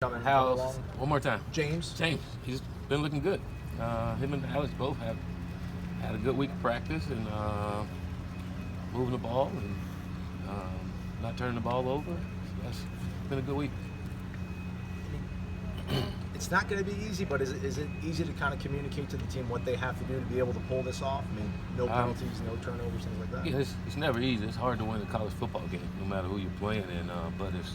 coming How's along? one more time? James, He's been looking good. Him and Alex both have had a good week of practice and moving the ball and not turning the ball over. So that's been a good week. it's not going to be easy, but is it easy to kind of communicate to the team what they have to do to be able to pull this off? I mean, no penalties, no turnovers, things like that. Yeah, it's never easy. It's hard to win a college football game, no matter who you're playing. And but it's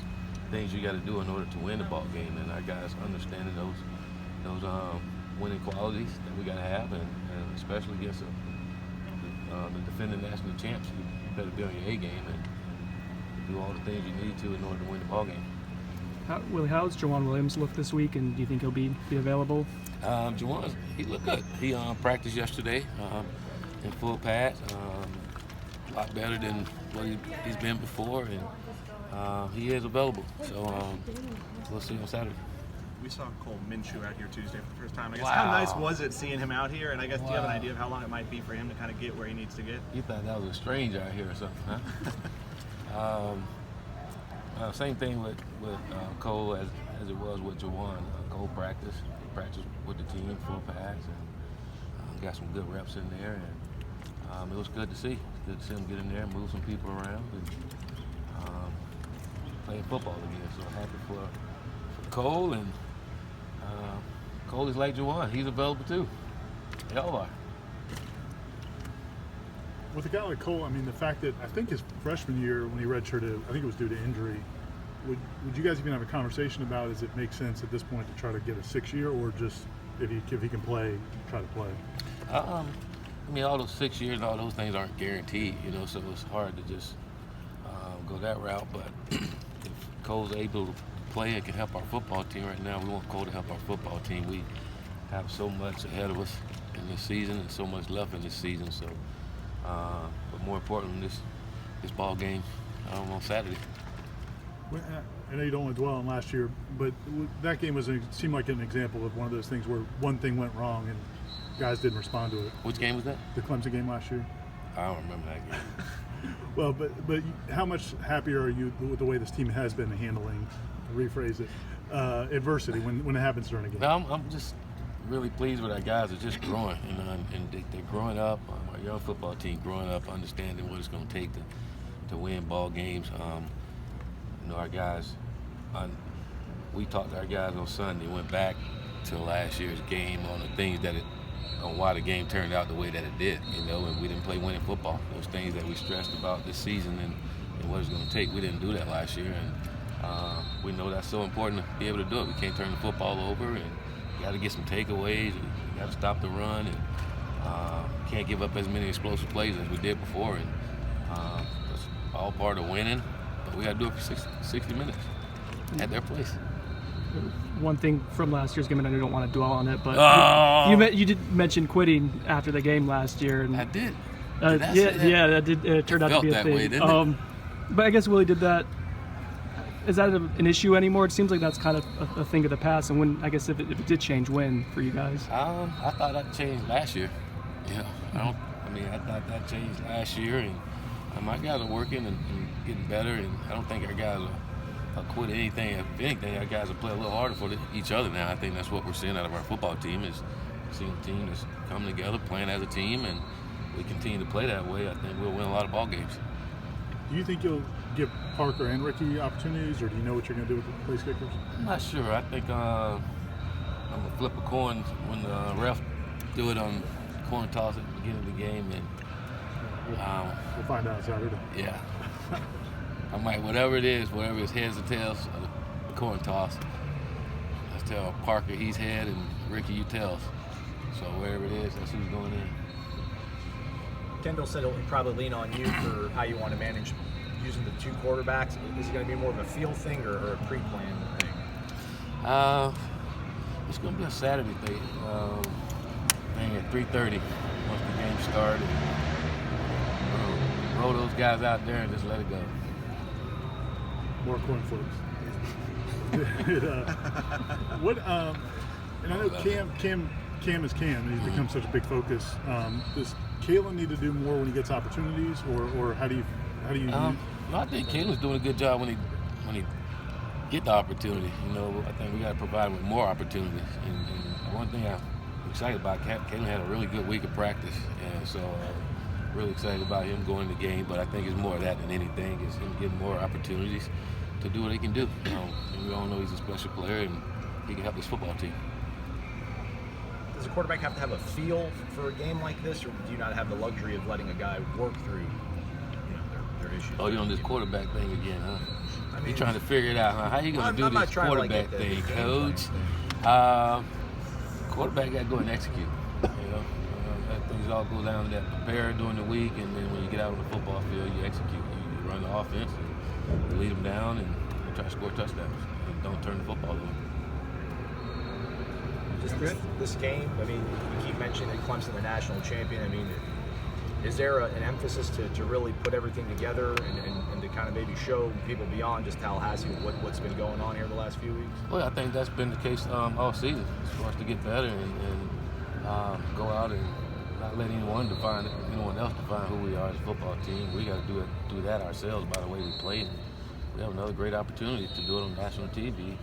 things you got to do in order to win the ball game. And our guys understanding those winning qualities that we got to have, and especially against the defending national champs, you better be on your A game and do all the things you need to in order to win the ball game. Willie, how's Jawan Williams look this week, and do you think he'll be available? Jawan, he looked good. He practiced yesterday in full pads, a lot better than what he's been before, and he is available. So we'll see on Saturday. We saw Cole Minshew out here Tuesday for the first time. I guess Wow. How nice was it seeing him out here? And I guess do you have an idea of how long it might be for him to kind of get where he needs to get? You thought that was a stranger out here or something, huh? Same thing with Cole as it was with Jawan. Cole practiced with the team, full pads, and got some good reps in there. And it was good to see. It's good to see him get in there, move some people around, and playing football again. So happy for Cole, and Cole is like Jawan. He's available too. They all are. With a guy like Cole, I mean, the fact that I think his freshman year when he redshirted, I think it was due to injury. Would you guys even have a conversation about, does it make sense at this point to try to get a 6-year, or just if he can play, try to play? I mean, all those 6 years and all those things aren't guaranteed, so it's hard to just go that route. But if Cole's able to play and can help our football team right now, we want Cole to help our football team. We have so much ahead of us in this season and so much left in this season. So, but more importantly, this ball game on Saturday. I know you don't want to dwell on last year, but that game seemed like an example of one of those things where one thing went wrong and guys didn't respond to it. Which game was that? The Clemson game last year. I don't remember that game. Well, but how much happier are you with the way this team has been handling, to rephrase it, adversity when it happens during a game? No, I'm just really pleased with our guys. Are just growing, and they're growing up. Our young football team growing up, understanding what it's going to take to win ball games. Our guys, we talked to our guys on Sunday, went back to last year's game on the things on why the game turned out the way that it did, and we didn't play winning football. Those things that we stressed about this season and what it's going to take, we didn't do that last year, and we know that's so important to be able to do it. We can't turn the football over, and you got to get some takeaways, and you got to stop the run, and can't give up as many explosive plays as we did before, and it's all part of winning. But we got to do it for 60 minutes at their place. One thing from last year's game, and I don't want to dwell on it, but you did mention quitting after the game last year. And, I did. That did. It turned out to be a thing. Way, didn't it? But I guess Willie did that. Is that an issue anymore? It seems like that's kind of a thing of the past. And when, I guess, if it did change, when for you guys? I thought that changed last year. Yeah, I thought that changed last year, and my guys are working and getting better, and I don't think our guys will quit anything. If anything, our guys will play a little harder for each other now. I think that's what we're seeing out of our football team, is seeing a team that's coming together, playing as a team, and we continue to play that way. I think we'll win a lot of ball games. Do you think you'll give Parker and Ricky opportunities, or do you know what you're going to do with the place kickers? I'm not sure. I think I'm going to flip a coin when the ref do it on coin toss at the beginning of the game, and we'll find out Saturday. Yeah. I might, whatever it is, whatever it's heads or tails, the coin toss. Let's tell Parker he's head and Ricky you tails. So wherever it is, that's who's going in. Kendall said he'll probably lean on you for how you want to manage using the two quarterbacks. Is it going to be more of a feel thing or a pre-planned thing? It's going to be a Saturday thing. At 3:30 once the game started. Roll those guys out there and just let it go. More coin flips. And I know Cam is Cam, and he's become such a big focus. Does Kalen need to do more when he gets opportunities, or how do you? No, I think Kalen's doing a good job when he get the opportunity. You know, I think we got to provide them with more opportunities. And one thing I'm excited about, Kalen had a really good week of practice, and so really excited about him going to the game. But I think it's more of that than anything. It's him getting more opportunities to do what he can do. And we all know he's a special player, and he can help this football team. Does a quarterback have to have a feel for a game like this, or do you not have the luxury of letting a guy work through their issues? Oh, you're on this quarterback thing again, huh? I mean, You're trying to figure it out, huh? How you going to do I'm not this trying to, quarterback get the thing, game coach? plan. Quarterback got to go and execute. You know, things all go down to that prepare during the week, and then when you get out on the football field, you execute. You run the offense, and you lead them down, and you try to score touchdowns. And don't turn the football over. Just this game, I mean, you keep mentioning that Clemson, the national champion. I mean, is there an emphasis to really put everything together and to kind of maybe show people beyond just Tallahassee what's been going on here the last few weeks? Well, I think that's been the case all season, as far as to get better and go out and not let anyone else define who we are as a football team. We got to do that ourselves by the way we play. And we have another great opportunity to do it on national TV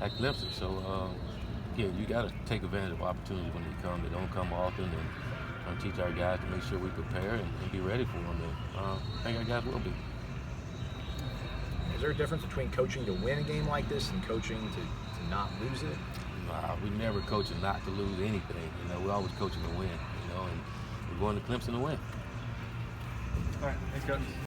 at Clemson. So, again, you got to take advantage of opportunities when they come. They don't come often, and teach our guys to make sure we prepare and be ready for them. And I think our guys will be. Is there a difference between coaching to win a game like this and coaching to not lose it? We never coaching not to lose anything. You know, we're always coaching to win. You know, and we're going to Clemson to win. All right, thanks, Coach.